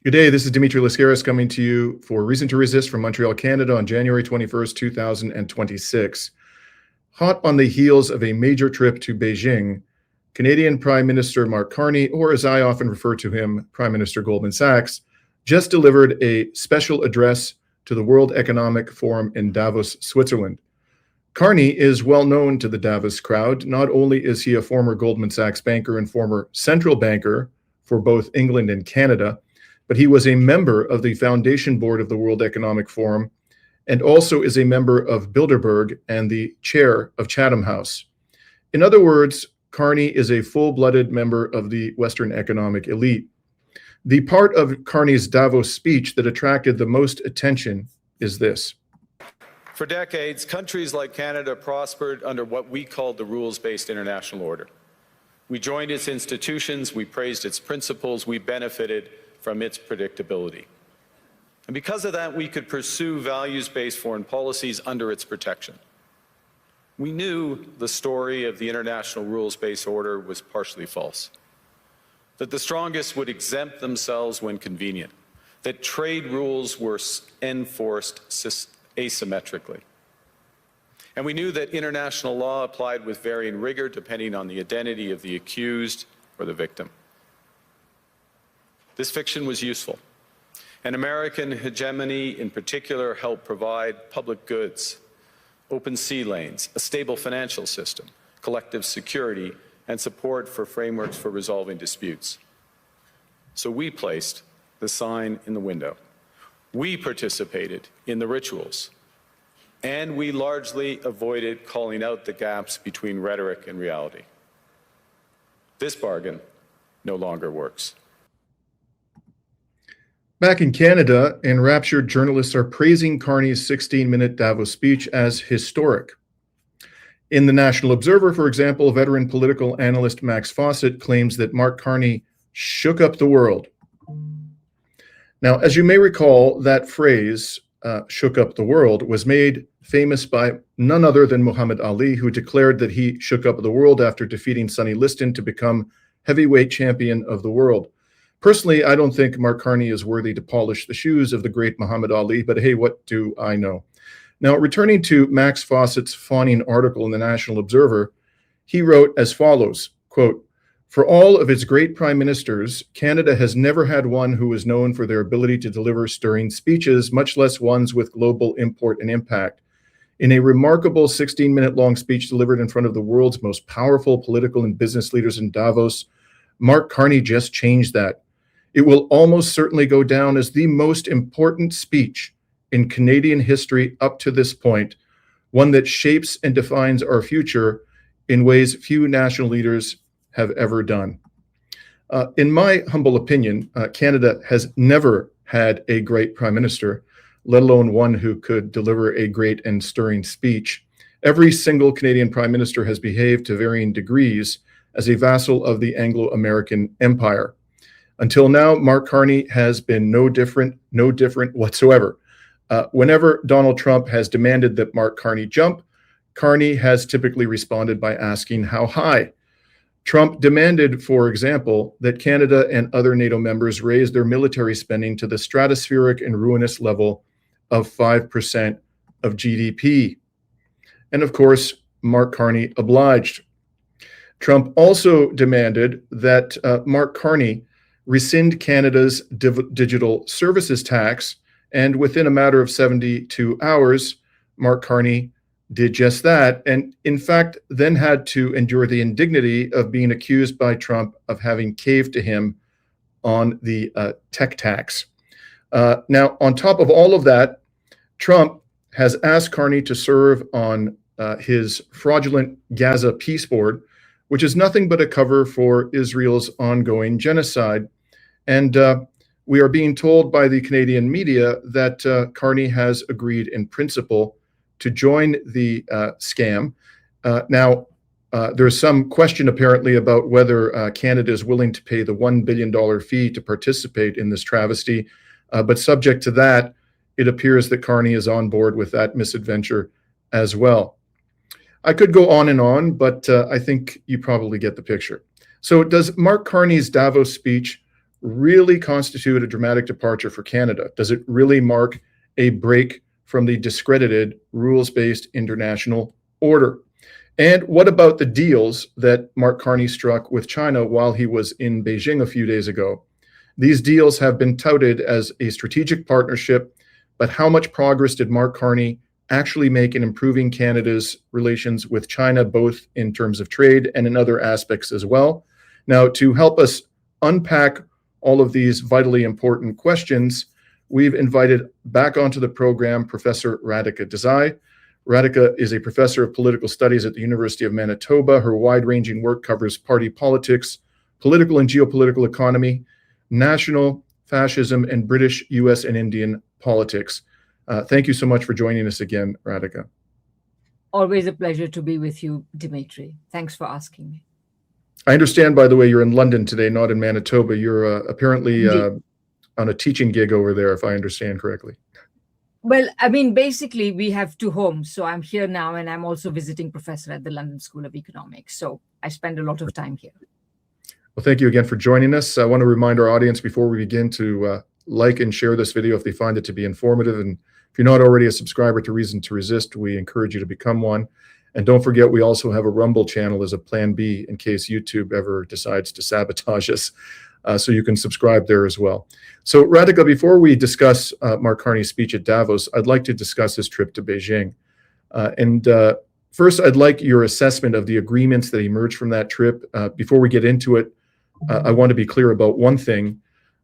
Good day, this is Dimitri Lascaris coming to you for Reason to Resist from Montreal, Canada on January 21st, 2026. Hot on the heels of a major trip to Beijing, Canadian Prime Minister Mark Carney, or as I often refer to him, Prime Minister Goldman Sachs, just delivered a special address to the World Economic Forum in Davos, Switzerland. Carney is well known to the Davos crowd. Not only is he a former Goldman Sachs banker and former central banker for both England and Canada, but he was a member of the foundation board of the World Economic Forum and also is a member of Bilderberg and the chair of Chatham House. In other words, Carney is a full-blooded member of the Western economic elite. The part of Carney's Davos speech that attracted the most attention is this. For decades, countries like Canada prospered under what we called the rules-based international order. We joined its institutions, we praised its principles, we benefited from its predictability. And because of that, we could pursue values-based foreign policies under its protection. We knew the story of the international rules-based order was partially false, that the strongest would exempt themselves when convenient, that trade rules were enforced asymmetrically. And we knew that international law applied with varying rigor depending on the identity of the accused or the victim. This fiction was useful, and American hegemony in particular helped provide public goods, open sea lanes, a stable financial system, collective security, and support for frameworks for resolving disputes. So we placed the sign in the window. We participated in the rituals, and we largely avoided calling out the gaps between rhetoric and reality. This bargain no longer works. Back in Canada, enraptured journalists are praising Carney's 16-minute Davos speech as historic. In the National Observer, for example, veteran political analyst Max Fawcett claims that Mark Carney shook up the world. Now, as you may recall, that phrase, shook up the world, was made famous by none other than Muhammad Ali, who declared that he shook up the world after defeating Sonny Liston to become heavyweight champion of the world. Personally, I don't think Mark Carney is worthy to polish the shoes of the great Muhammad Ali, but hey, what do I know? Now, returning to Max Fawcett's fawning article in the National Observer, he wrote as follows, quote, "For all of its great prime ministers, Canada has never had one who is known for their ability to deliver stirring speeches, much less ones with global import and impact. In a remarkable 16-minute long speech delivered in front of the world's most powerful political and business leaders in Davos, Mark Carney just changed that. It will almost certainly go down as the most important speech in Canadian history up to this point, one that shapes and defines our future in ways few national leaders have ever done." In my humble opinion, Canada has never had a great prime minister, let alone one who could deliver a great and stirring speech. Every single Canadian prime minister has behaved to varying degrees as a vassal of the Anglo-American Empire. Until now, Mark Carney has been no different whatsoever. Whenever Donald Trump has demanded that Mark Carney jump, Carney has typically responded by asking how high. Trump demanded, for example, that Canada and other NATO members raise their military spending to the stratospheric and ruinous level of 5% of GDP. And of course, Mark Carney obliged. Trump also demanded that Mark Carney rescind Canada's digital services tax, and within a matter of 72 hours, Mark Carney did just that, and in fact, then had to endure the indignity of being accused by Trump of having caved to him on the tech tax. Now, on top of all of that, Trump has asked Carney to serve on his fraudulent Gaza peace board, which is nothing but a cover for Israel's ongoing genocide. And we are being told by the Canadian media that Carney has agreed in principle to join the scam. Now, there's some question apparently about whether Canada is willing to pay the $1 billion fee to participate in this travesty. But subject to that, it appears that Carney is on board with that misadventure as well. I could go on, but I think you probably get the picture. So does Mark Carney's Davos speech really constitute a dramatic departure for Canada? Does it really mark a break from the discredited rules-based international order? And what about the deals that Mark Carney struck with China while he was in Beijing a few days ago? These deals have been touted as a strategic partnership, but how much progress did Mark Carney actually make in improving Canada's relations with China, both in terms of trade and in other aspects as well? Now, to help us unpack all of these vitally important questions, we've invited back onto the program Professor Radhika Desai. Radhika is a professor of political studies at the University of Manitoba. Her wide-ranging work covers party politics, political and geopolitical economy, national fascism, and British, US, and Indian politics. Thank you so much for joining us again, Radhika. Always a pleasure to be with you, Dimitri. Thanks for asking me. I understand, by the way, you're in London today, not in Manitoba. You're apparently on a teaching gig over there, if I understand correctly. Well, I mean, basically, we have two homes. So I'm here now, and I'm also visiting professor at the London School of Economics. So I spend a lot of time here. Well, thank you again for joining us. I want to remind our audience before we begin to like and share this video if they find it to be informative. And if you're not already a subscriber to Reason to Resist, we encourage you to become one. And don't forget, we also have a Rumble channel as a plan B in case YouTube ever decides to sabotage us. So you can subscribe there as well. So Radhika, before we discuss Mark Carney's speech at Davos, I'd like to discuss his trip to Beijing. First, I'd like your assessment of the agreements that emerged from that trip. Before we get into it, I want to be clear about one thing.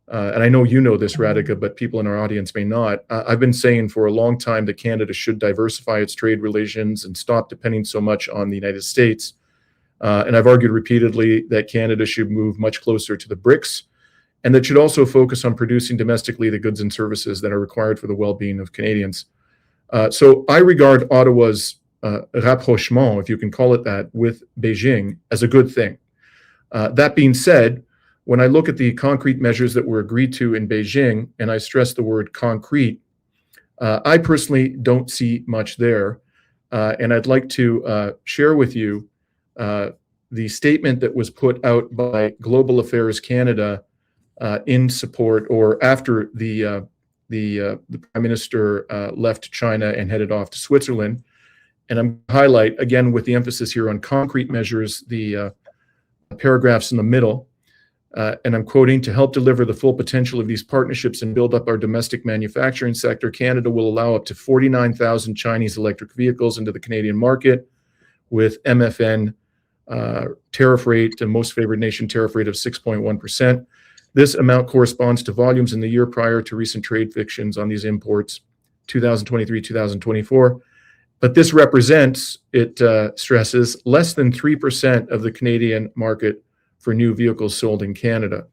And I know you know this, Radhika, but people in our audience may not. I've been saying for a long time that Canada should diversify its trade relations and stop depending so much on the United States. And I've argued repeatedly that Canada should move much closer to the BRICS, and that should also focus on producing domestically the goods and services that are required for the well-being of Canadians. So I regard Ottawa's rapprochement, if you can call it that, with Beijing as a good thing. That being said, when I look at the concrete measures that were agreed to in Beijing, and I stress the word concrete, I personally don't see much there. And I'd like to share with you the statement that was put out by Global Affairs Canada in support, or after the Prime Minister left China and headed off to Switzerland. And I'm going to highlight, again, with the emphasis here on concrete measures, the paragraphs in the middle. And I'm quoting, "To help deliver the full potential of these partnerships and build up our domestic manufacturing sector, Canada will allow up to 49,000 Chinese electric vehicles into the Canadian market with MFN tariff rate, and most favored nation tariff rate of 6.1%. This amount corresponds to volumes in the year prior to recent trade fictions on these imports, 2023, 2024. But this represents, it stresses, less than 3% of the Canadian market for new vehicles sold in Canada."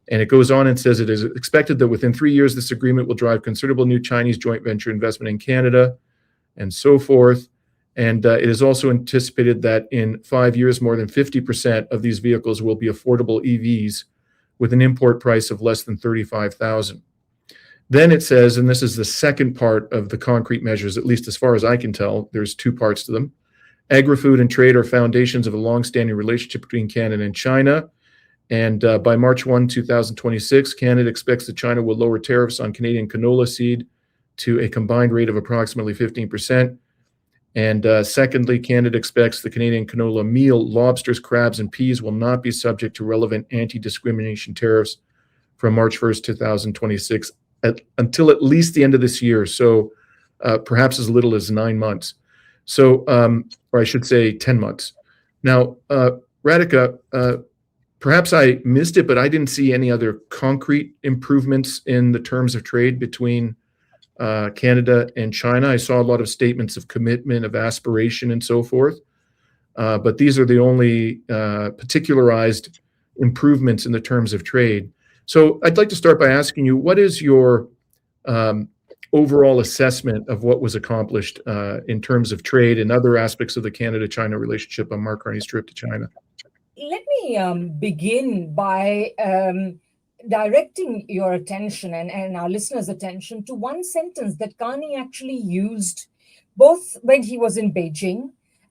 And it goes on and says, "It is expected that within 3 years, this agreement will drive considerable new Chinese joint venture investment in Canada," and so forth. And it is also anticipated that in 5 years, more than 50% of these vehicles will be affordable EVs with an import price of less than $35,000. Then it says, and this is the second part of the concrete measures, at least as far as I can tell, there's two parts to them. "Agri-food and trade are foundations of a long-standing relationship between Canada and China. And by March 1, 2026, Canada expects that China will lower tariffs on Canadian canola seed to a combined rate of approximately 15%. And secondly, Canada expects the Canadian canola meal, lobsters, crabs, and peas will not be subject to relevant anti-discrimination tariffs from March 1st, 2026 until at least the end of this year. So perhaps as little as 9 months. So, or I should say 10 months. Now, Radhika, perhaps I missed it, but I didn't see any other concrete improvements in the terms of trade between Canada and China. I saw a lot of statements of commitment, of aspiration, and so forth. But these are the only particularized improvements in the terms of trade. So I'd like to start by asking you, what is your overall assessment of what was accomplished in terms of trade and other aspects of the Canada-China relationship on Mark Carney's trip to China? Let me begin by directing your attention and our listeners' attention to one sentence that Carney actually used both when he was in Beijing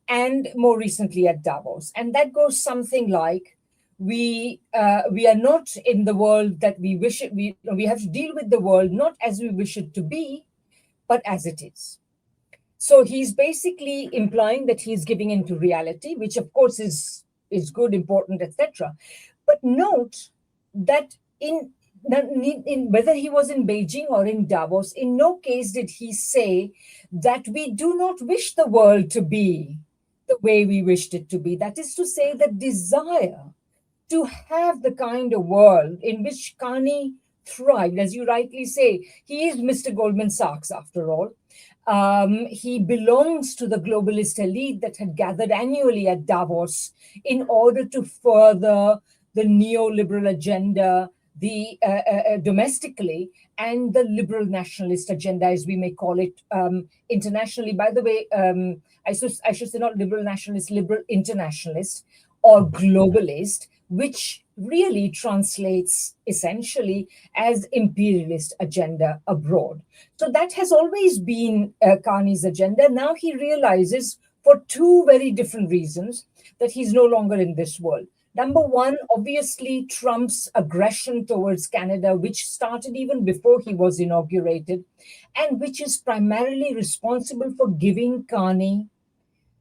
and more recently at Davos. And that goes something like, we are not in the world that we wish it. We have to deal with the world not as we wish it to be, but as it is. So he's basically implying that he's giving into reality, which of course is good, important, etc. But note that in whether he was in Beijing or in Davos, in no case did he say that we do not wish the world to be the way we wished it to be. That is to say, the desire to have the kind of world in which Carney thrived, as you rightly say, he is Mr. Goldman Sachs after all. He belongs to the globalist elite that had gathered annually at Davos in order to further the neoliberal agenda, domestically, and the liberal nationalist agenda, as we may call it internationally. By the way, I should say not liberal nationalist, liberal internationalist or globalist, which really translates essentially as imperialist agenda abroad. So that has always been Carney's agenda. Now he realizes, for two very different reasons, that he's no longer in this world. Number one, obviously, Trump's aggression towards Canada, which started even before he was inaugurated, and which is primarily responsible for giving Carney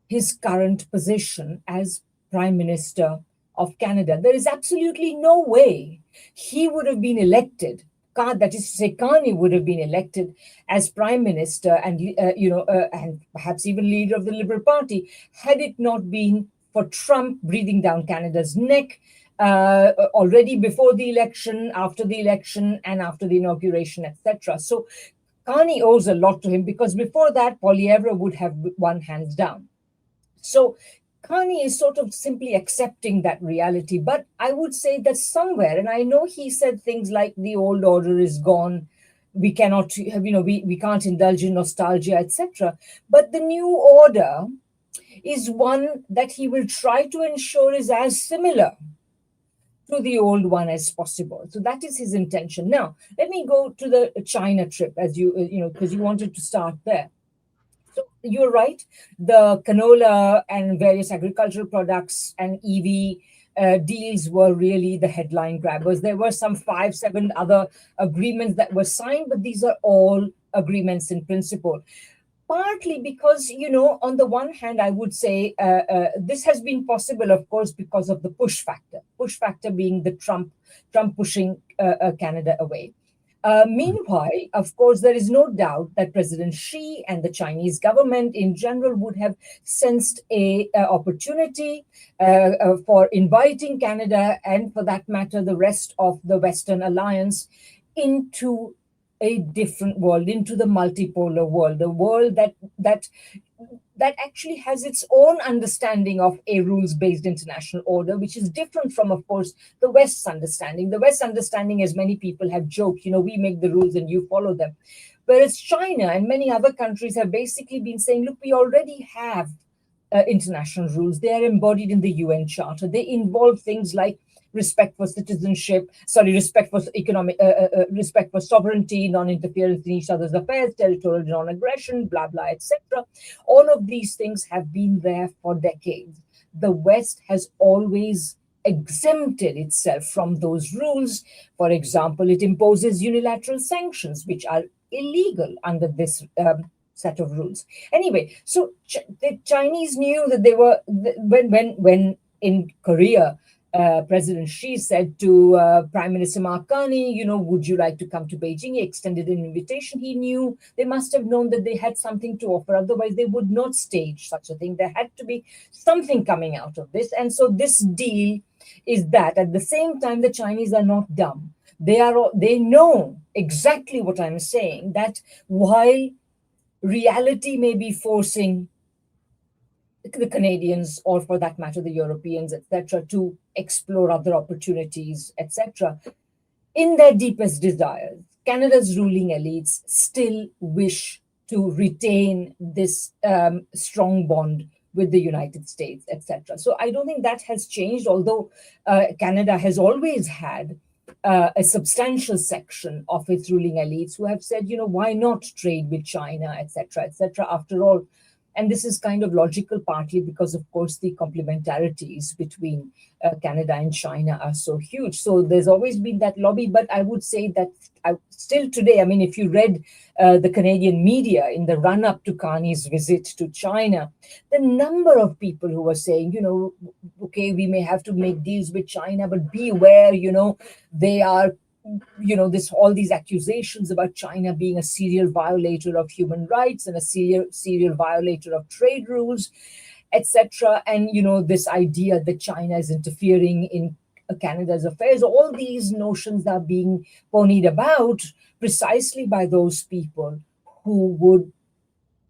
his current position as Prime Minister of Canada. There is absolutely no way he would have been elected. That is to say, Carney would have been elected as Prime Minister and and perhaps even leader of the Liberal Party had it not been for Trump breathing down Canada's neck already before the election, after the election, and after the inauguration, etc. So Carney owes a lot to him, because before that, Poilievre would have won hands down. So Carney is sort of simply accepting that reality. But I would say that somewhere, and I know he said things like the old order is gone, we cannot, we can't indulge in nostalgia, etc. But the new order is one that he will try to ensure is as similar to the old one as possible. So that is his intention. Now, let me go to the China trip, as because you wanted to start there. So you're right. The canola and various agricultural products and EV deals were really the headline grabbers. There were some 5-7 other agreements that were signed, but these are all agreements in principle. Partly because, on the one hand, I would say this has been possible, of course, because of the push factor being the Trump pushing Canada away. Meanwhile, of course, there is no doubt that President Xi and the Chinese government in general would have sensed a opportunity for inviting Canada and, for that matter, the rest of the Western alliance into a different world, into the multipolar world, the world that actually has its own understanding of a rules-based international order, which is different from, of course, the West's understanding. The West's understanding, as many people have joked, we make the rules and you follow them. Whereas China and many other countries have basically been saying, look, we already have international rules. They are embodied in the UN Charter. They involve things like respect for citizenship, respect for economic, respect for sovereignty, non-interference in each other's affairs, territorial non-aggression, blah, blah, etc. All of these things have been there for decades. The West has always exempted itself from those rules. For example, it imposes unilateral sanctions, which are illegal under this set of rules. Anyway, so the Chinese knew that they were, when in Korea, President Xi said to Prime Minister Mark Carney, would you like to come to Beijing? He extended an invitation. He knew they must have known that they had something to offer. Otherwise, they would not stage such a thing. There had to be something coming out of this. And so this deal is that. At the same time, the Chinese are not dumb. They know exactly what I'm saying, that while reality may be forcing the Canadians, or for that matter, the Europeans, etc., to explore other opportunities, etc., in their deepest desires, Canada's ruling elites still wish to retain this strong bond with the United States, etc. So I don't think that has changed, although Canada has always had a substantial section of its ruling elites who have said, why not trade with China, etc., etc. After all, And this is kind of logical, partly because, of course, the complementarities between Canada and China are so huge. So there's always been that lobby. But I would say that still today, I mean, if you read the Canadian media in the run-up to Carney's visit to China, the number of people who were saying, okay, we may have to make deals with China, but beware, they are all these accusations about China being a serial violator of human rights and a serial violator of trade rules, etc. And, this idea that China is interfering in Canada's affairs, all these notions are being ponied about precisely by those people who would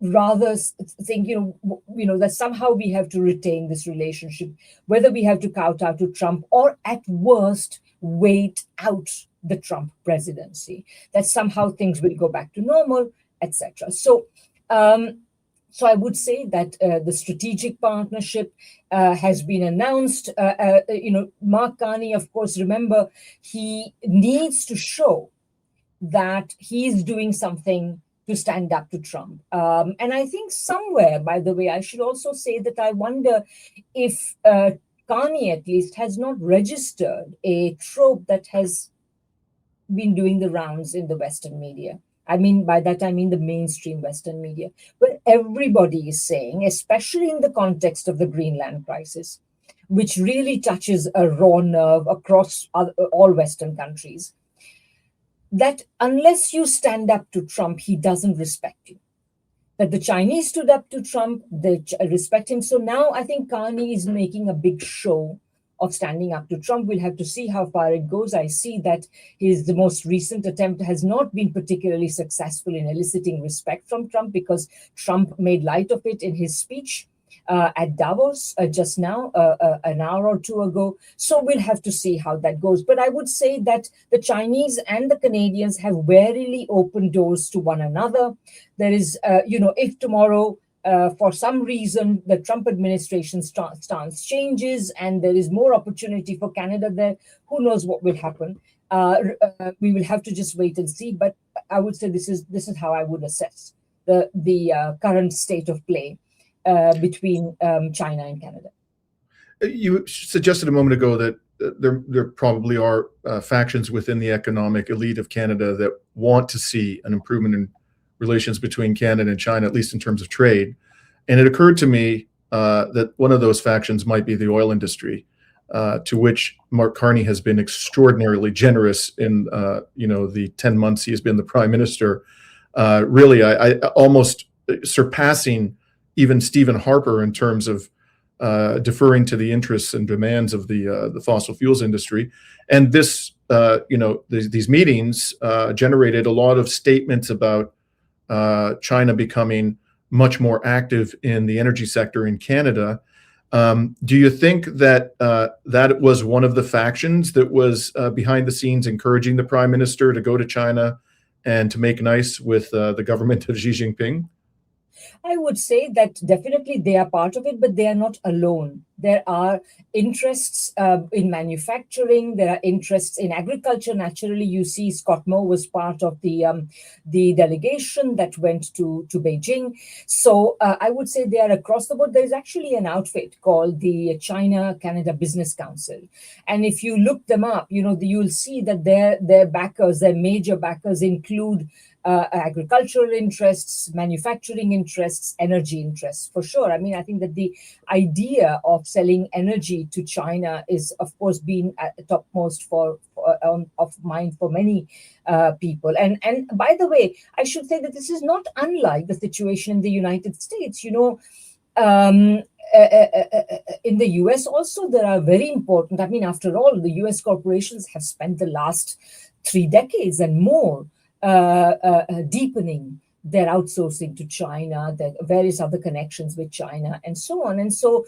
rather think, that somehow we have to retain this relationship, whether we have to kowtow to Trump or at worst wait out the Trump presidency, that somehow things will go back to normal, etc. So I would say that the strategic partnership has been announced. Mark Carney, of course, remember, he needs to show that he's doing something to stand up to Trump. And I think somewhere, by the way, I should also say that I wonder if Carney, at least, has not registered a trope that has been doing the rounds in the Western media. I mean, by that, I mean the mainstream Western media, where everybody is saying, especially in the context of the Greenland crisis, which really touches a raw nerve across all Western countries, that unless you stand up to Trump, he doesn't respect you. That the Chinese stood up to Trump, they respect him. So now I think Carney is making a big show of standing up to Trump. We'll have to see how far it goes. I see that the most recent attempt has not been particularly successful in eliciting respect from Trump, because Trump made light of it in his speech at Davos just now, an hour or two ago. So we'll have to see how that goes. But I would say that the Chinese and the Canadians have warily opened doors to one another. There is, if tomorrow, for some reason, the Trump administration stance changes and there is more opportunity for Canada there, who knows what will happen. We will have to just wait and see. But I would say this is how I would assess the current state of play between China and Canada. You suggested a moment ago that there probably are factions within the economic elite of Canada that want to see an improvement in relations between Canada and China, at least in terms of trade. And it occurred to me that one of those factions might be the oil industry, to which Mark Carney has been extraordinarily generous in the 10 months he has been the Prime Minister. Really, I almost surpassing even Stephen Harper in terms of deferring to the interests and demands of the fossil fuels industry. And this, these meetings generated a lot of statements about China becoming much more active in the energy sector in Canada. Do you think that that was one of the factions that was behind the scenes encouraging the Prime Minister to go to China and to make nice with the government of Xi Jinping? I would say that definitely they are part of it, but they are not alone. There are interests in manufacturing. There are interests in agriculture. Naturally, you see Scott Moe was part of the delegation that went to Beijing. So I would say they are across the board. There is actually an outfit called the China-Canada Business Council. And if you look them up, you'll see that their backers, their major backers include agricultural interests, manufacturing interests, energy interests, for sure. I mean, I think that the idea of selling energy to China is, of course, been at the topmost of mind for many people. And by the way, I should say that this is not unlike the situation in the United States. In the US also, there are very important, I mean, after all, the US corporations have spent the last 3 decades and more deepening their outsourcing to China, their various other connections with China, and so on. And so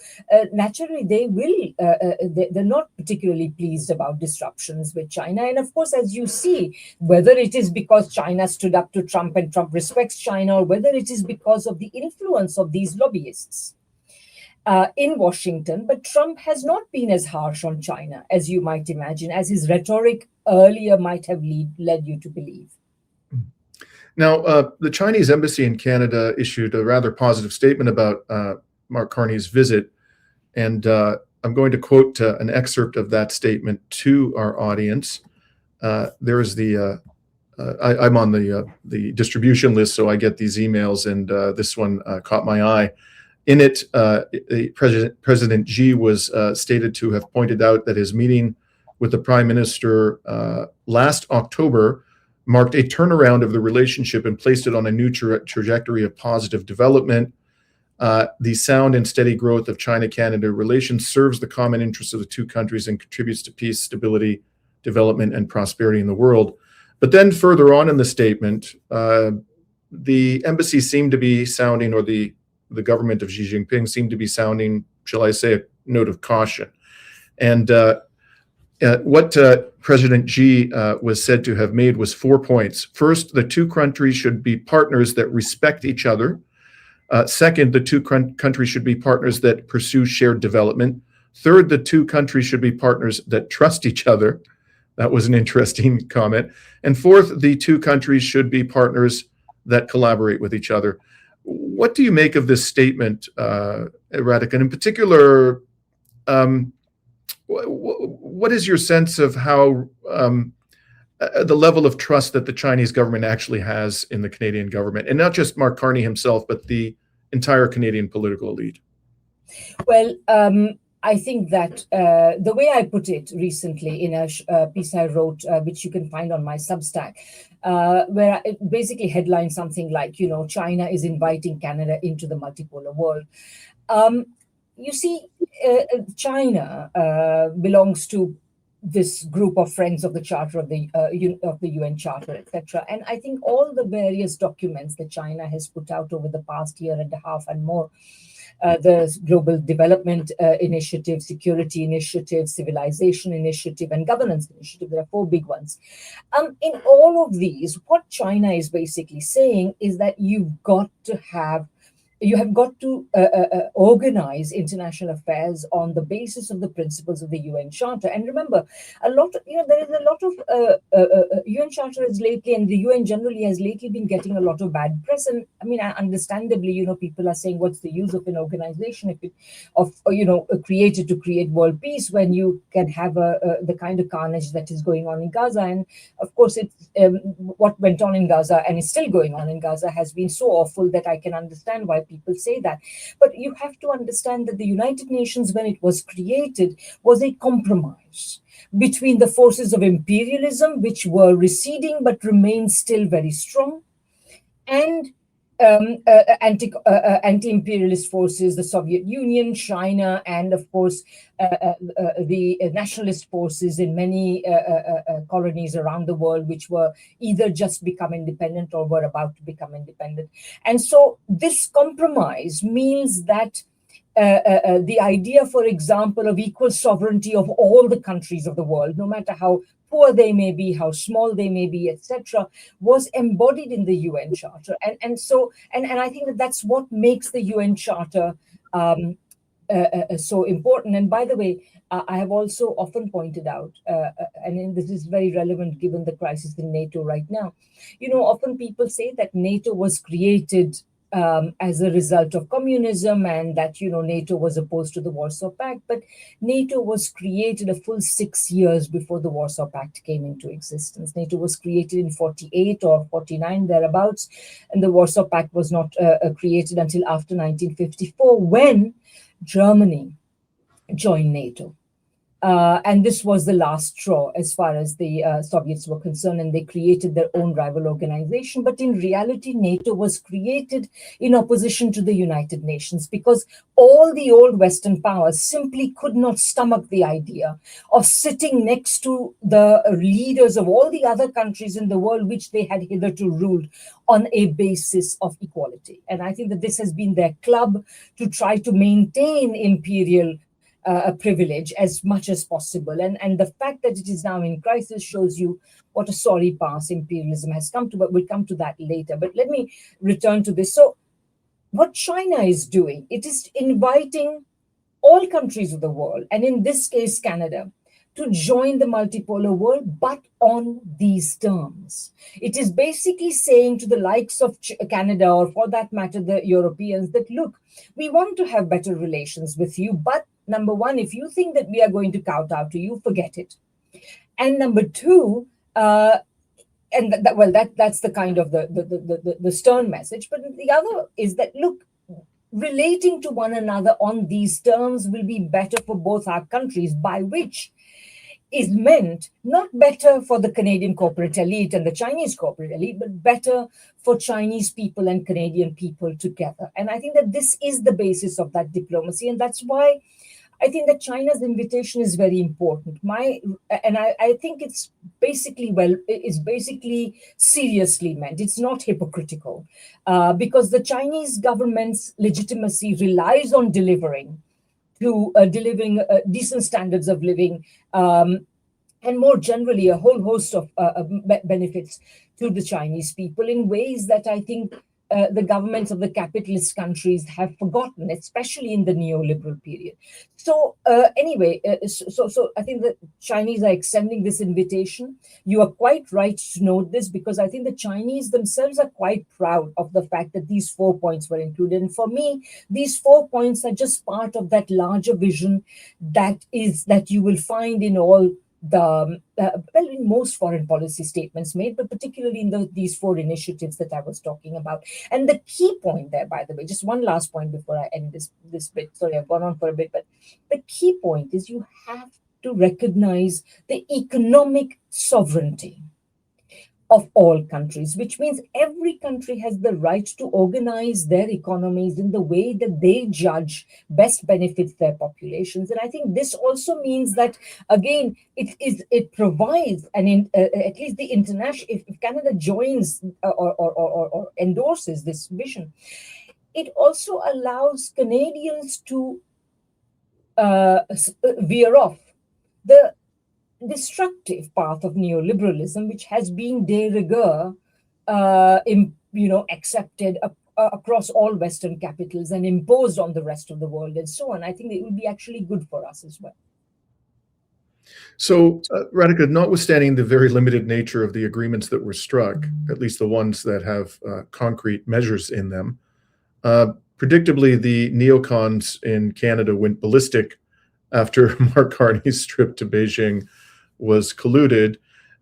naturally, they're not particularly pleased about disruptions with China. And of course, as you see, whether it is because China stood up to Trump and Trump respects China, or whether it is because of the influence of these lobbyists in Washington, but Trump has not been as harsh on China as you might imagine, as his rhetoric earlier might have led you to believe. Now, the Chinese embassy in Canada issued a rather positive statement about Mark Carney's visit, and I'm going to quote an excerpt of that statement to our audience. There is I'm on the distribution list, so I get these emails, and this one caught my eye. In it, President Xi was stated to have pointed out that his meeting with the Prime Minister last October marked a turnaround of the relationship and placed it on a new trajectory of positive development. The sound and steady growth of China-Canada relations serves the common interests of the two countries and contributes to peace, stability, development, and prosperity in the world. But then further on in the statement, the embassy seemed to be sounding, or the government of Xi Jinping seemed to be sounding, shall I say, a note of caution. And what President Xi was said to have made was 4 points. First, the two countries should be partners that respect each other. Second, the two countries should be partners that pursue shared development. Third, the two countries should be partners that trust each other. That was an interesting comment. And fourth, the two countries should be partners that collaborate with each other. What do you make of this statement, Radhika? And in particular, what is your sense of how the level of trust that the Chinese government actually has in the Canadian government, and not just Mark Carney himself, but the entire Canadian political elite? Well, I think that the way I put it recently in a piece I wrote, which you can find on my Substack, where it basically headlined something like, China is inviting Canada into the multipolar world. You see, China belongs to this group of friends of the Charter of the UN Charter, etc. And I think all the various documents that China has put out over the past year and a half and more, the Global Development Initiative, Security Initiative, Civilization Initiative, and Governance Initiative. There are 4 big ones. In all of these, what China is basically saying is that you have got to organize international affairs on the basis of the principles of the UN Charter. And remember, there is a lot of UN Charter is lately, and the UN generally has lately been getting a lot of bad press. And I mean, understandably, people are saying, what's the use of an organization created to create world peace when you can have the kind of carnage that is going on in Gaza? And of course, it's what went on in Gaza and is still going on in Gaza has been so awful that I can understand why people say that. But you have to understand that the United Nations, when it was created, was a compromise between the forces of imperialism, which were receding but remained still very strong, and anti-imperialist forces, the Soviet Union, China, and of course the nationalist forces in many colonies around the world, which were either just become independent or were about to become independent. And so this compromise means that the idea, for example, of equal sovereignty of all the countries of the world, no matter how poor they may be, how small they may be, etc., was embodied in the UN Charter. And I think that that's what makes the UN Charter so important. And by the way, I have also often pointed out, and this is very relevant given the crisis in NATO right now, often people say that NATO was created as a result of communism, and that NATO was opposed to the Warsaw Pact. But NATO was created a full 6 years before the Warsaw Pact came into existence. NATO was created in 48 or 49 thereabouts, and the Warsaw Pact was not created until after 1954, when Germany joined NATO. And this was the last straw as far as the Soviets were concerned, and they created their own rival organization. But in reality, NATO was created in opposition to the United Nations, because all the old Western powers simply could not stomach the idea of sitting next to the leaders of all the other countries in the world, which they had hitherto ruled on a basis of equality. And I think that this has been their club to try to maintain imperial privilege as much as possible. And the fact that it is now in crisis shows you what a sorry pass imperialism has come to, but we'll come to that later. But let me return to this. So what China is doing, it is inviting all countries of the world, and in this case, Canada, to join the multipolar world, but on these terms. It is basically saying to the likes of Canada, or for that matter, the Europeans, that look, we want to have better relations with you, but number one, if you think that we are going to kowtow to you, forget it. And number two, and that's the kind of the stern message. But the other is that, look, relating to one another on these terms will be better for both our countries, by which is meant not better for the Canadian corporate elite and the Chinese corporate elite, but better for Chinese people and Canadian people together. And I think that this is the basis of that diplomacy. And that's why I think that China's invitation is very important. I think it's basically seriously meant. It's not hypocritical, because the Chinese government's legitimacy relies on delivering decent standards of living, and more generally, a whole host of benefits to the Chinese people in ways that I think the governments of the capitalist countries have forgotten, especially in the neoliberal period. So anyway, so I think the Chinese are extending this invitation. You are quite right to note this, because I think the Chinese themselves are quite proud of the fact that these 4 points were included. And for me, these 4 points are just part of that larger vision that you will find in all in most foreign policy statements made, but particularly in these 4 initiatives that I was talking about. And the key point there, by the way, just one last point before I end this bit. Sorry, I've gone on for a bit, but the key point is you have to recognize the economic sovereignty of all countries, which means every country has the right to organize their economies in the way that they judge best benefits their populations. And I think this also means that, again, it provides at least the international, if Canada joins or endorses this vision, it also allows Canadians to veer off the destructive path of neoliberalism, which has been de rigueur, accepted across all Western capitals and imposed on the rest of the world, and so on. I think it will be actually good for us as well. So, Radhika, notwithstanding the very limited nature of the agreements that were struck, at least the ones that have concrete measures in them, predictably, the neocons in Canada went ballistic after Mark Carney's trip to Beijing was colluded.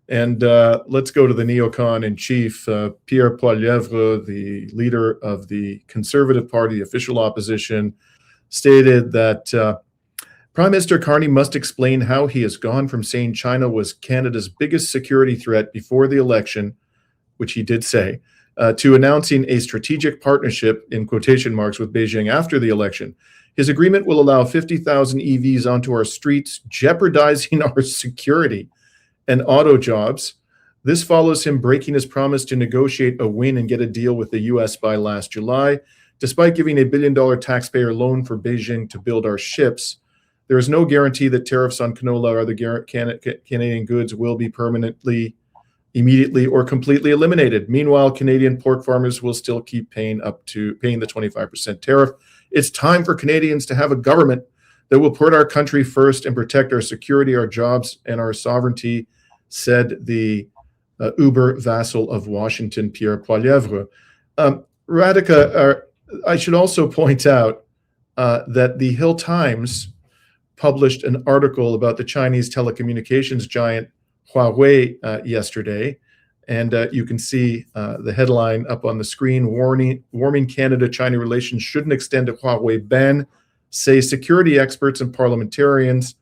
And let's go to the neocon in chief, Pierre Poilievre, the leader of the Conservative Party, official opposition, stated that Prime Minister Carney must explain how he has gone from saying China was Canada's biggest security threat before the election, which he did say, to announcing a strategic partnership, in quotation marks, with Beijing after the election. His agreement will allow 50,000 EVs onto our streets, jeopardizing our security and auto jobs. This follows him breaking his promise to negotiate a win and get a deal with the US by last July. Despite giving a $1 billion taxpayer loan for Beijing to build our ships, there is no guarantee that tariffs on canola or other Canadian goods will be permanently, immediately, or completely eliminated. Meanwhile, Canadian pork farmers will still keep paying the 25% tariff. It's time for Canadians to have a government that will put our country first and protect our security, our jobs, and our sovereignty, said the uber vassal of Washington, Pierre Poilievre. Radhika, I should also point out that the Hill Times published an article about the Chinese telecommunications giant Huawei yesterday. And you can see the headline up on the screen: warming Canada-China relations shouldn't extend to Huawei ban, say security experts and parliamentarians.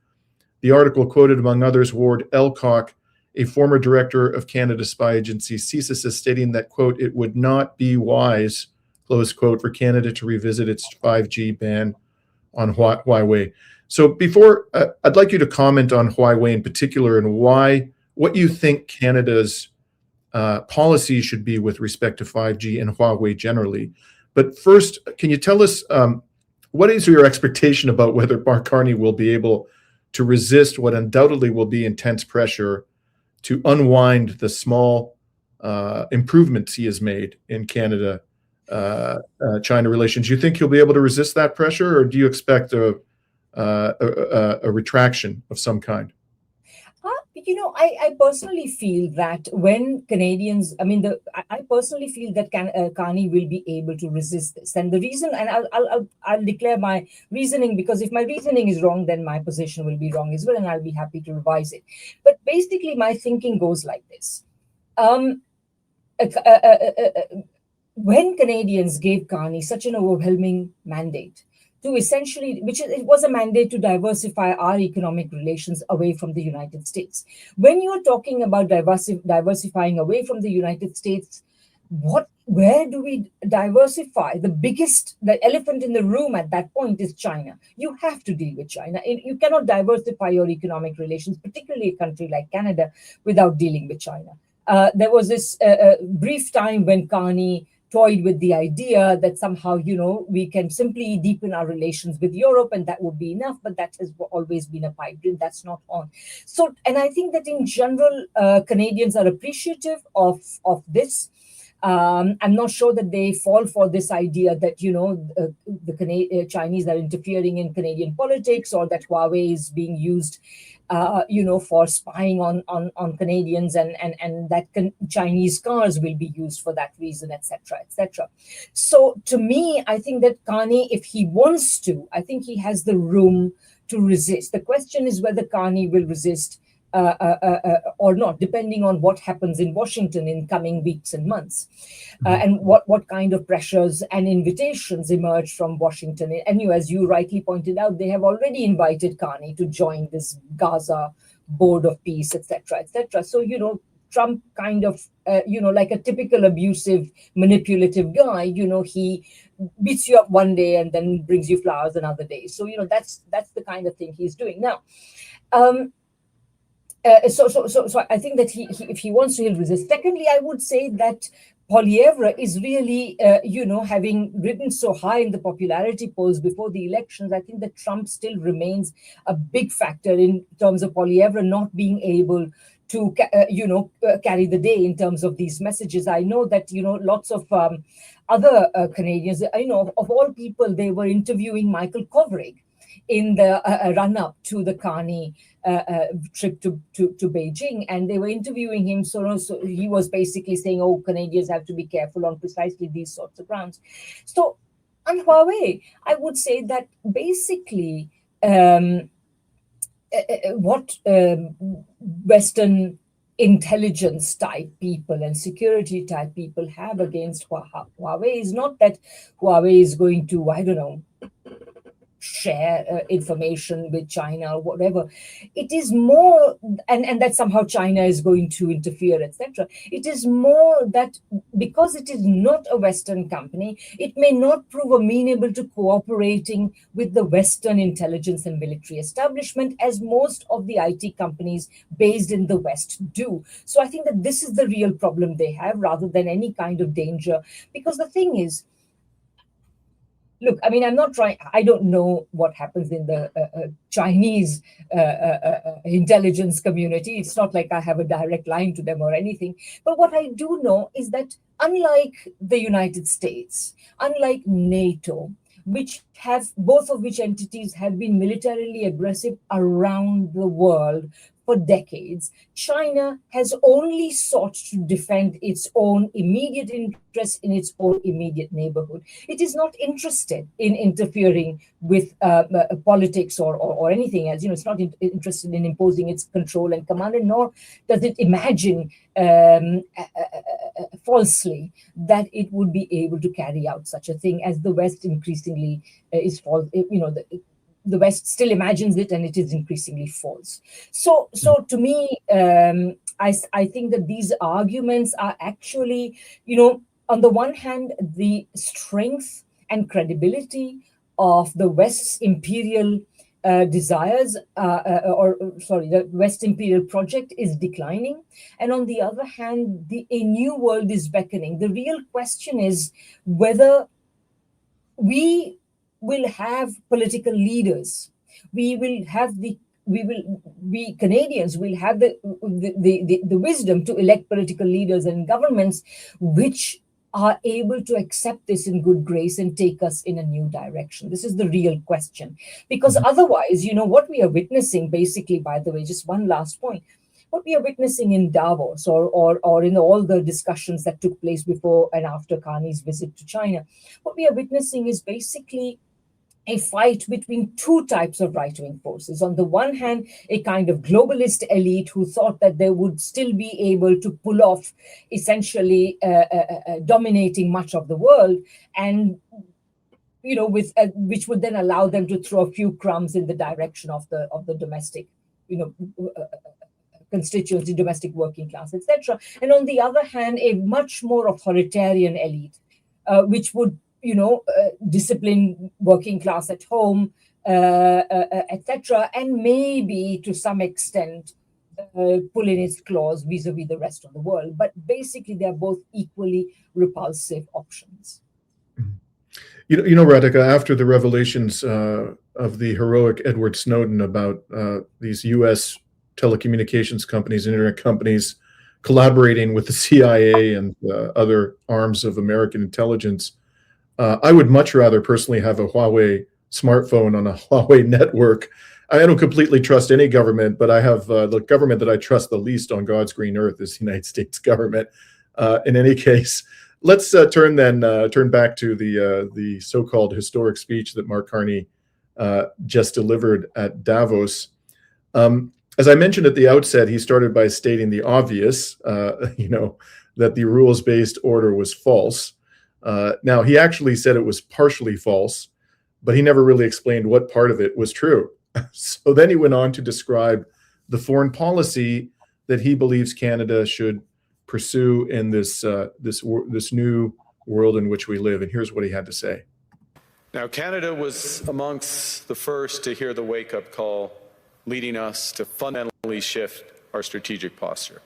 The article quoted, among others, Ward Elcock, a former director of Canada's spy agency CSIS, as stating that, quote, it would not be wise, close quote, for Canada to revisit its 5G ban on Huawei. So before, I'd like you to comment on Huawei in particular and what you think Canada's policy should be with respect to 5G and Huawei generally. But first, can you tell us what is your expectation about whether Mark Carney will be able to resist what undoubtedly will be intense pressure to unwind the small improvements he has made in Canada-China relations? Do you think he'll be able to resist that pressure, or do you expect a retraction of some kind? I personally feel that when Canadians, I personally feel that Carney will be able to resist this. And the reason, and I'll declare my reasoning, because if my reasoning is wrong, then my position will be wrong as well, and I'll be happy to revise it. But basically, my thinking goes like this. When Canadians gave Carney such an overwhelming mandate to essentially, it was a mandate to diversify our economic relations away from the United States. When you're talking about diversifying away from the United States, where do we diversify? The elephant in the room at that point is China. You have to deal with China. You cannot diversify your economic relations, particularly a country like Canada, without dealing with China. There was this brief time when Carney toyed with the idea that somehow, we can simply deepen our relations with Europe and that would be enough, but that has always been a pipe dream. That's not on. So, and I think that in general, Canadians are appreciative of this. I'm not sure that they fall for this idea that, the Chinese are interfering in Canadian politics, or that Huawei is being used for spying on Canadians, and that Chinese cars will be used for that reason, etc., etc. So to me, I think that Carney, if he wants to, I think he has the room to resist. The question is whether Carney will resist or not, depending on what happens in Washington in coming weeks and months, and what kind of pressures and invitations emerge from Washington. And as you rightly pointed out, they have already invited Carney to join this Gaza Board of Peace, etc., etc. So, Trump kind of, like a typical abusive, manipulative guy, he beats you up one day and then brings you flowers another day. So, that's the kind of thing he's doing now. So I think that if he wants to, he'll resist. Secondly, I would say that Poilievre is really, having ridden so high in the popularity polls before the elections, I think that Trump still remains a big factor in terms of Poilievre not being able to, carry the day in terms of these messages. I know that, lots of other Canadians, of all people, they were interviewing Michael Kovrig in the run-up to the Carney trip to Beijing, and they were interviewing him. So he was basically saying, "Oh, Canadians have to be careful on precisely these sorts of grounds." So on Huawei, I would say that basically what Western intelligence type people and security type people have against Huawei is not that Huawei is going to, I don't know, share information with China or whatever. It is more, and that somehow China is going to interfere, etc. It is more that because it is not a Western company, it may not prove amenable to cooperating with the Western intelligence and military establishment, as most of the IT companies based in the West do. So I think that this is the real problem they have, rather than any kind of danger. Because the thing is, look, I mean, I don't know what happens in the Chinese intelligence community. It's not like I have a direct line to them or anything. But what I do know is that unlike the United States, unlike NATO, both of which entities have been militarily aggressive around the world for decades, China has only sought to defend its own immediate interests in its own immediate neighborhood. It is not interested in interfering with politics or anything else. It's not interested in imposing its control and command, and nor does it imagine falsely that it would be able to carry out such a thing, as the West increasingly is false. The West still imagines it, and it is increasingly false. So to me, I think that these arguments are actually, on the one hand, the strength and credibility of the West's imperial desires, the West imperial project is declining. And on the other hand, a new world is beckoning. The real question is whether we will have political leaders. We Canadians will have the wisdom to elect political leaders and governments which are able to accept this in good grace and take us in a new direction. This is the real question. Because otherwise, what we are witnessing, basically, by the way, just one last point, what we are witnessing in Davos or in all the discussions that took place before and after Carney's visit to China, what we are witnessing is basically a fight between two types of right-wing forces. On the one hand, a kind of globalist elite who thought that they would still be able to pull off essentially dominating much of the world, and with which would then allow them to throw a few crumbs in the direction of the domestic, constituency, domestic working class, etc. And on the other hand, a much more authoritarian elite, which would discipline working class at home, etc., and maybe to some extent pull in its claws vis-a-vis the rest of the world. But basically, they're both equally repulsive options. Radhika, after the revelations of the heroic Edward Snowden about these U.S. telecommunications companies and internet companies collaborating with the CIA and other arms of American intelligence, I would much rather personally have a Huawei smartphone on a Huawei network. I don't completely trust any government, but I have the government that I trust the least on God's green earth is the United States government. In any case, let's turn back to the so-called historic speech that Mark Carney just delivered at Davos. As I mentioned at the outset, he started by stating the obvious, that the rules-based order was false. Now, he actually said it was partially false, but he never really explained what part of it was true. So then he went on to describe the foreign policy that he believes Canada should pursue in this new world in which we live. And here's what he had to say. Now, Canada was amongst the first to hear the wake-up call, leading us to fundamentally shift our strategic posture.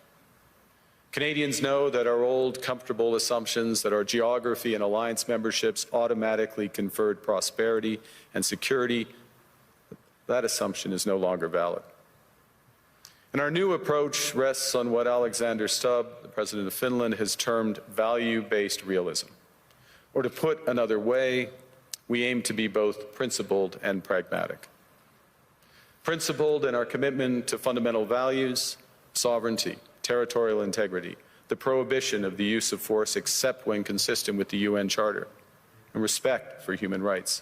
Canadians know that our old, comfortable assumptions that our geography and alliance memberships automatically conferred prosperity and security, that assumption is no longer valid. And our new approach rests on what Alexander Stubb, the President of Finland, has termed value-based realism. Or to put another way, we aim to be both principled and pragmatic. Principled in our commitment to fundamental values, sovereignty, territorial integrity, the prohibition of the use of force except when consistent with the UN Charter, and respect for human rights.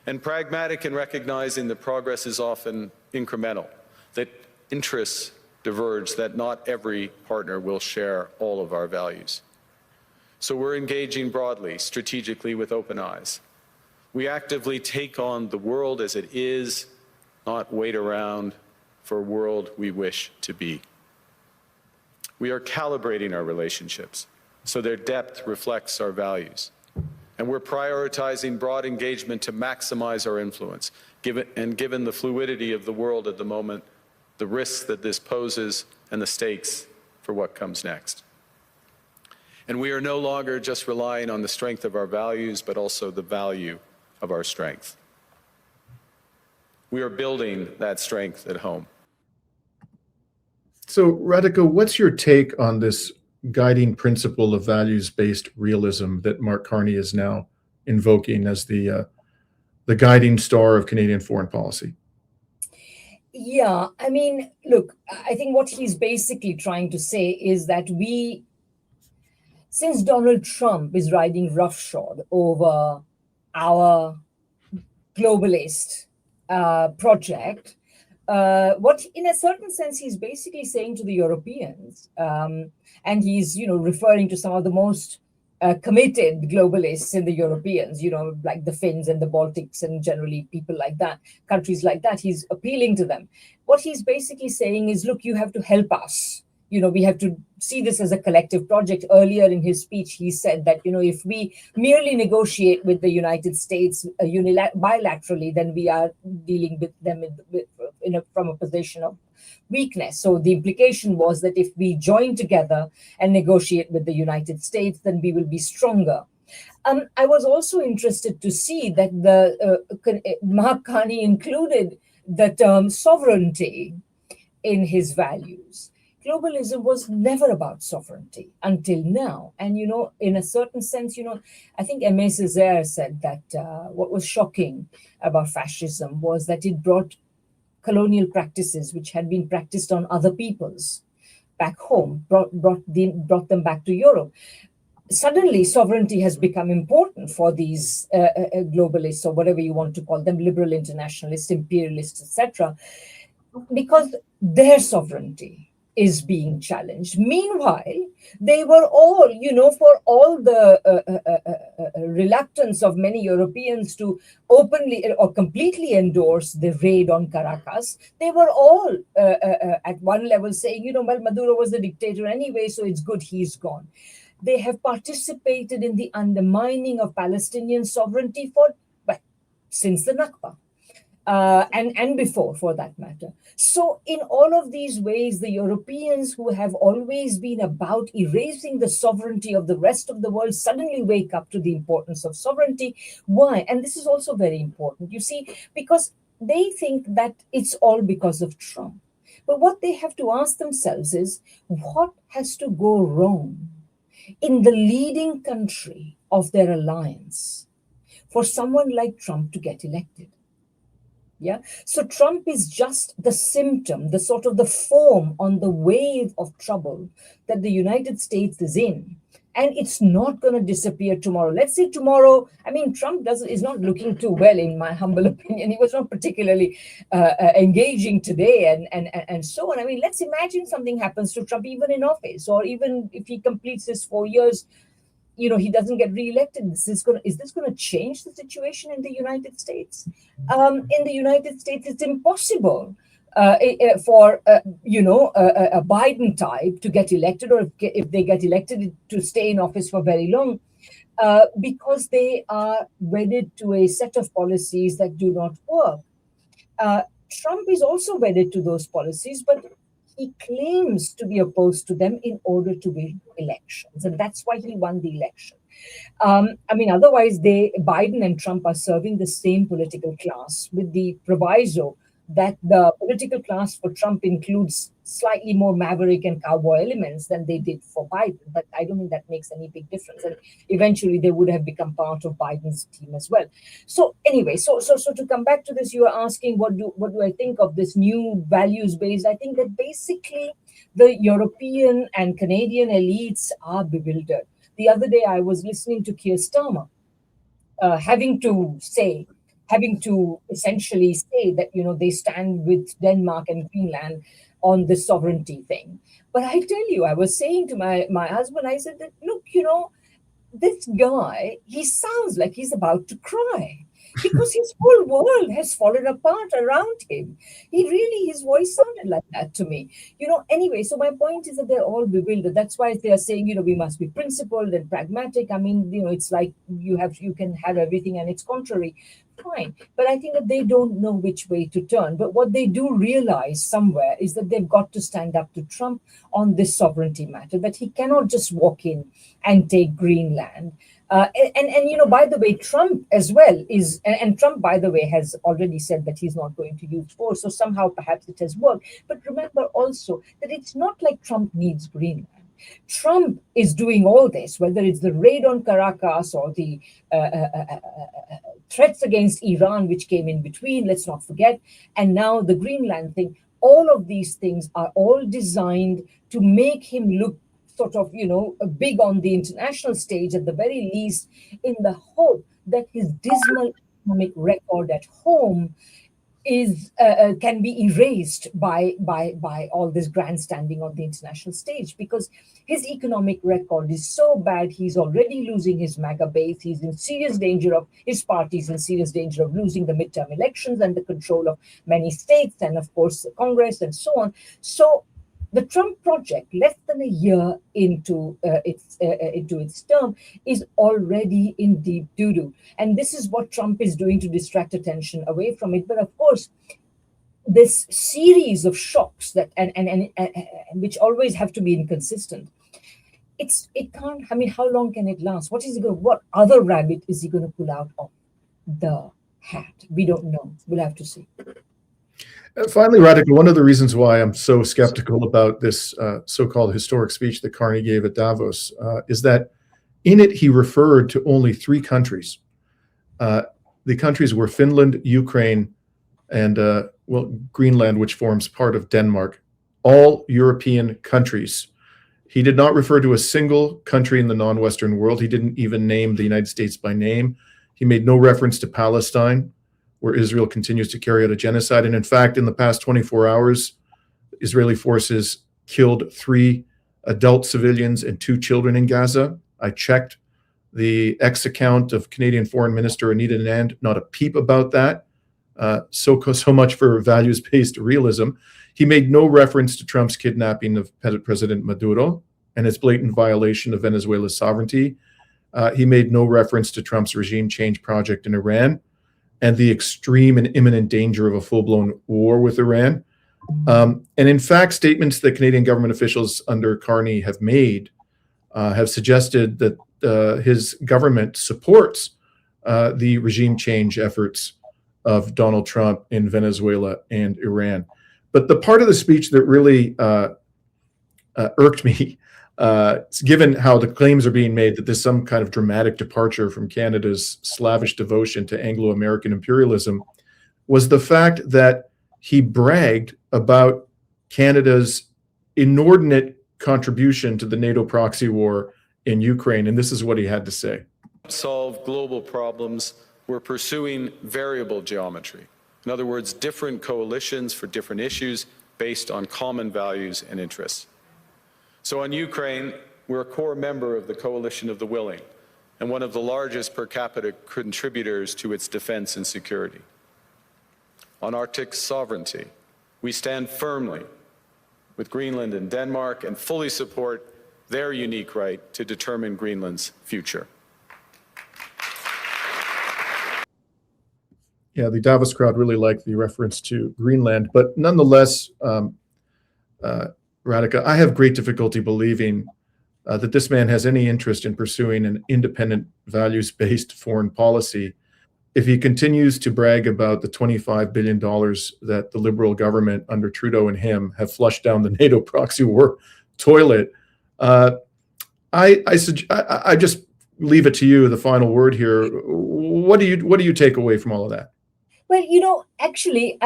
And pragmatic in recognizing that progress is often incremental, that interests diverge, that not every partner will share all of our values. So we're engaging broadly, strategically, with open eyes. We actively take on the world as it is, not wait around for a world we wish to be. We are calibrating our relationships so their depth reflects our values. And we're prioritizing broad engagement to maximize our influence, given the fluidity of the world at the moment, the risks that this poses, and the stakes for what comes next. And we are no longer just relying on the strength of our values, but also the value of our strength. We are building that strength at home. So, Radhika, what's your take on this guiding principle of values-based realism that Mark Carney is now invoking as the guiding star of Canadian foreign policy? Yeah, I mean, look, I think what he's basically trying to say is that since Donald Trump is riding roughshod over our globalist project, what in a certain sense he's basically saying to the Europeans, and he's referring to some of the most committed globalists in the Europeans, like the Finns and the Baltics and generally people like that, countries like that. He's appealing to them. What he's basically saying is, look, you have to help us. We have to see this as a collective project. Earlier in his speech, he said that, if we merely negotiate with the United States bilaterally, then we are dealing with them from a position of weakness. So the implication was that if we join together and negotiate with the United States, then we will be stronger. I was also interested to see that Mark Carney included the term sovereignty in his values. Globalism was never about sovereignty until now. And, in a certain sense, I think Aimé Césaire said that what was shocking about fascism was that it brought colonial practices which had been practiced on other peoples back home, brought them back to Europe. Suddenly, sovereignty has become important for these globalists, or whatever you want to call them, liberal internationalists, imperialists, etc., because their sovereignty is being challenged. Meanwhile, they were all, for all the reluctance of many Europeans to openly or completely endorse the raid on Caracas, they were all at one level saying, well, Maduro was the dictator anyway, so it's good he's gone. They have participated in the undermining of Palestinian sovereignty since the Nakba. And before, for that matter. So in all of these ways, the Europeans, who have always been about erasing the sovereignty of the rest of the world, suddenly wake up to the importance of sovereignty. Why? And this is also very important, you see, because they think that it's all because of Trump. But what they have to ask themselves is, what has to go wrong in the leading country of their alliance for someone like Trump to get elected? Yeah. So Trump is just the symptom, the sort of the foam on the wave of trouble that the United States is in. And it's not going to disappear tomorrow. Let's say tomorrow, Trump is not looking too well, in my humble opinion. He was not particularly engaging today and so on. Let's imagine something happens to Trump even in office, or even if he completes his 4 years, he doesn't get reelected. Is this going to change the situation in the United States? In the United States, it's impossible for a Biden type to get elected, or if they get elected, to stay in office for very long, because they are wedded to a set of policies that do not work. Trump is also wedded to those policies, but he claims to be opposed to them in order to win elections, and that's why he won the election. Otherwise, Biden and Trump are serving the same political class, with the proviso that the political class for Trump includes slightly more maverick and cowboy elements than they did for Biden. But I don't think that makes any big difference. And eventually they would have become part of Biden's team as well. So anyway, so to come back to this, you are asking what do I think of this new values-based? I think that basically the European and Canadian elites are bewildered. The other day I was listening to Keir Starmer having to essentially say that, they stand with Denmark and Greenland on the sovereignty thing. But I tell you, I was saying to my husband, I said that, look, this guy, he sounds like he's about to cry, because his whole world has fallen apart around him. His voice sounded like that to me. Anyway, so my point is that they're all bewildered. That's why they are saying, we must be principled and pragmatic. It's like you can have everything and its contrary. Fine. But I think that they don't know which way to turn. But what they do realize somewhere is that they've got to stand up to Trump on this sovereignty matter, that he cannot just walk in and take Greenland. By the way, Trump as well and Trump, by the way, has already said that he's not going to use force. So somehow perhaps it has worked. But remember also that it's not like Trump needs Greenland. Trump is doing all this, whether it's the raid on Caracas or the threats against Iran, which came in between, let's not forget, and now the Greenland thing. All of these things are all designed to make him look sort of, big on the international stage, at the very least, in the hope that his dismal economic record at home can be erased by all this grandstanding on the international stage, because his economic record is so bad. He's already losing his MAGA base. He's in serious danger of his party's in serious danger of losing the midterm elections and the control of many states, and of course the Congress and so on. So the Trump project, less than a year into its term, is already in deep doo-doo. And this is what Trump is doing to distract attention away from it. But of course, this series of shocks that and which always have to be inconsistent, it can't. How long can it last? What other rabbit is he going to pull out of the hat? We don't know. We'll have to see. Finally, Radhika, one of the reasons why I'm so skeptical about this so-called historic speech that Carney gave at Davos is that in it he referred to only 3 countries. The countries were Finland, Ukraine, and Greenland, which forms part of Denmark, all European countries. He did not refer to a single country in the non-Western world. He didn't even name the United States by name. He made no reference to Palestine, where Israel continues to carry out a genocide. And in fact, in the past 24 hours, Israeli forces killed 3 adult civilians and 2 children in Gaza. I checked the X account of Canadian Foreign Minister Anita Anand, not a peep about that. So much for values-based realism. He made no reference to Trump's kidnapping of President Maduro and its blatant violation of Venezuela's sovereignty. He made no reference to Trump's regime change project in Iran and the extreme and imminent danger of a full-blown war with Iran. And in fact, statements that Canadian government officials under Carney have made have suggested that his government supports the regime change efforts of Donald Trump in Venezuela and Iran. But the part of the speech that really irked me, given how the claims are being made that there's some kind of dramatic departure from Canada's slavish devotion to Anglo-American imperialism, was the fact that he bragged about Canada's inordinate contribution to the NATO proxy war in Ukraine. And this is what he had to say. Solve global problems, we're pursuing variable geometry. In other words, different coalitions for different issues based on common values and interests. So on Ukraine, we're a core member of the Coalition of the Willing and one of the largest per capita contributors to its defense and security. On Arctic sovereignty, we stand firmly with Greenland and Denmark and fully support their unique right to determine Greenland's future. Yeah, the Davos crowd really liked the reference to Greenland, but nonetheless, Radhika, I have great difficulty believing that this man has any interest in pursuing an independent, values-based foreign policy if he continues to brag about the $25 billion that the Liberal government under Trudeau and him have flushed down the NATO proxy war toilet. I just leave it to you, the final word here. What do you take away from all of that? Well, actually,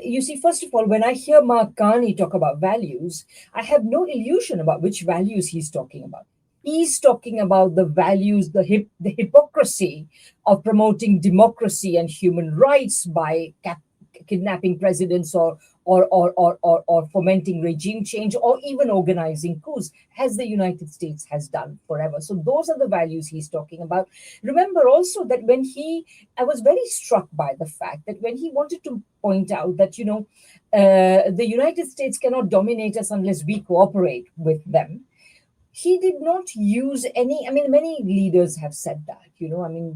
you see, first of all, when I hear Mark Carney talk about values, I have no illusion about which values he's talking about. He's talking about the values, the hypocrisy of promoting democracy and human rights by kidnapping presidents or fomenting regime change or even organizing coups, as the United States has done forever. So those are the values he's talking about. Remember also that I was very struck by the fact that when he wanted to point out that, the United States cannot dominate us unless we cooperate with them, he did not use many leaders have said that, I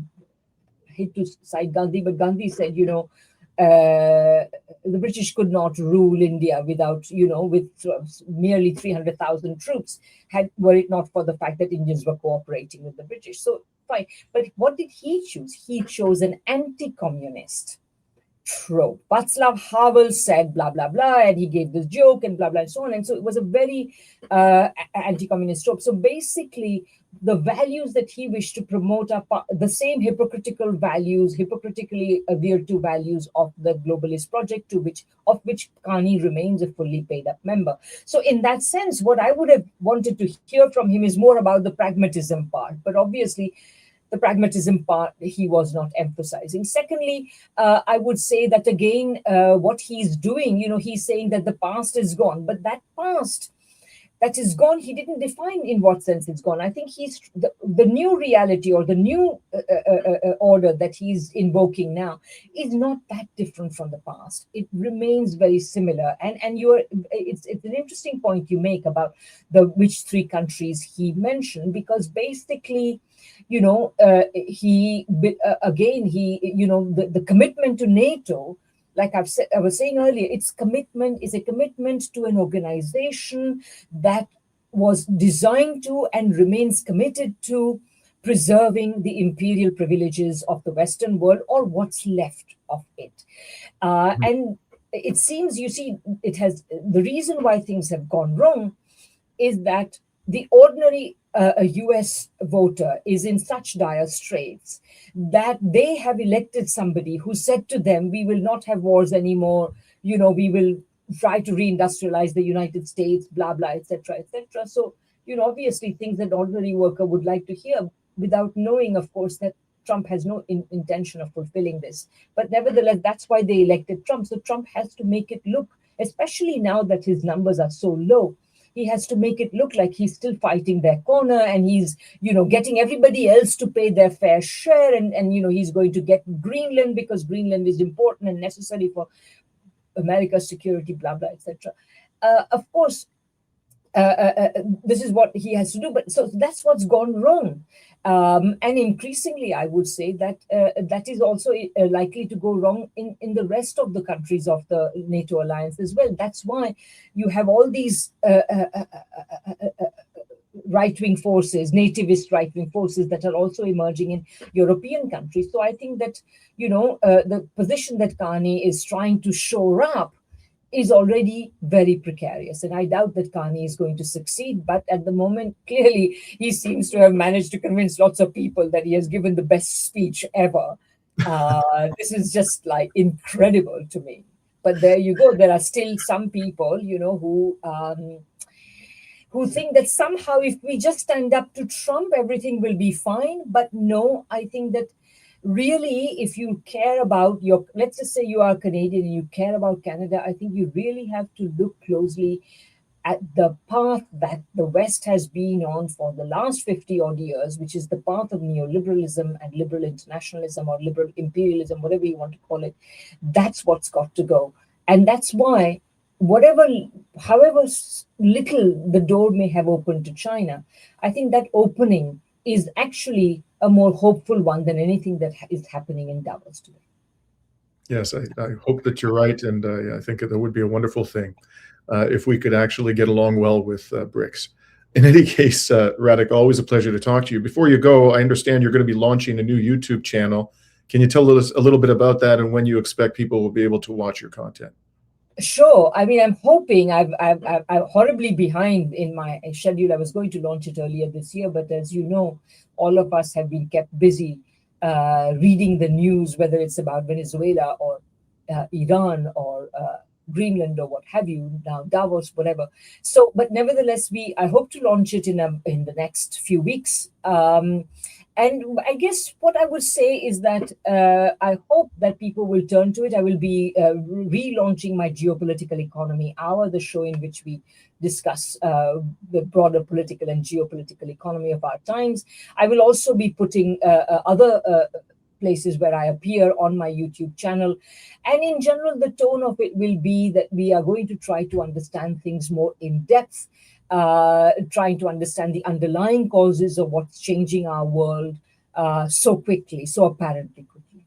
hate to cite Gandhi, but Gandhi said, the British could not rule India without, with merely 300,000 troops, were it not for the fact that Indians were cooperating with the British. So fine. But what did he choose? He chose an anti-communist trope. Václav Havel said blah, blah, blah, and he gave this joke and blah, blah, and so on. And so it was a very anti-communist trope. So basically, the values that he wished to promote are the same hypocritically adhered to values of the globalist project, of which Carney remains a fully paid up member. So in that sense, what I would have wanted to hear from him is more about the pragmatism part. But obviously, the pragmatism part he was not emphasizing. Secondly, I would say that again, what he's doing, he's saying that the past is gone, but that past that is gone, he didn't define in what sense it's gone. I think he's the new reality or the new order that he's invoking now is not that different from the past. It remains very similar. And it's an interesting point you make about which 3 countries he mentioned, because basically, the commitment to NATO, like I was saying earlier, its commitment is a commitment to an organization that was designed to and remains committed to preserving the imperial privileges of the Western world, or what's left of it. And it seems, the reason why things have gone wrong is that the ordinary US voter is in such dire straits that they have elected somebody who said to them, we will not have wars anymore, we will try to reindustrialize the United States, blah, blah, etc., etc. So, obviously things that ordinary worker would like to hear without knowing, of course, that Trump has no intention of fulfilling this. But nevertheless, that's why they elected Trump. So Trump has to make it look, especially now that his numbers are so low, he has to make it look like he's still fighting their corner, and he's, getting everybody else to pay their fair share. And he's going to get Greenland because Greenland is important and necessary for America's security, blah, blah, etc. Of course, this is what he has to do. But so that's what's gone wrong. And increasingly, I would say that that is also likely to go wrong in the rest of the countries of the NATO alliance as well. That's why you have all these right-wing forces, nativist right-wing forces that are also emerging in European countries. So I think that, the position that Carney is trying to shore up is already very precarious. And I doubt that Carney is going to succeed. But at the moment, clearly, he seems to have managed to convince lots of people that he has given the best speech ever. This is just like incredible to me. But there you go. There are still some people, who think that somehow if we just stand up to Trump, everything will be fine. But no, I think that really, if you care about let's just say you are Canadian and you care about Canada, I think you really have to look closely at the path that the West has been on for the last 50 odd years, which is the path of neoliberalism and liberal internationalism or liberal imperialism, whatever you want to call it. That's what's got to go. And that's why however little the door may have opened to China, I think that opening is actually a more hopeful one than anything that is happening in Davos today. Yes, I hope that you're right, and I think that would be a wonderful thing if we could actually get along well with BRICS. In any case, Radhika, always a pleasure to talk to you. Before you go, I understand you're going to be launching a new YouTube channel. Can you tell us a little bit about that and when you expect people will be able to watch your content? Sure. I mean, I'm hoping I'm horribly behind in my schedule. I was going to launch it earlier this year, but as you know, all of us have been kept busy reading the news, whether it's about Venezuela or Iran or Greenland or what have you, now Davos, whatever. So, but nevertheless, I hope to launch it in the next few weeks. And I guess what I would say is that I hope that people will turn to it. I will be relaunching my Geopolitical Economy Hour, the show in which we discuss the broader political and geopolitical economy of our times. I will also be putting other places where I appear on my YouTube channel. And in general, the tone of it will be that we are going to try to understand things more in depth, trying to understand the underlying causes of what's changing our world so quickly, so apparently quickly.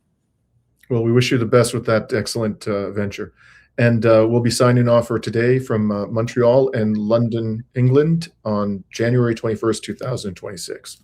Well, we wish you the best with that excellent venture. And we'll be signing off for today from Montreal and London, England on January 21st, 2026.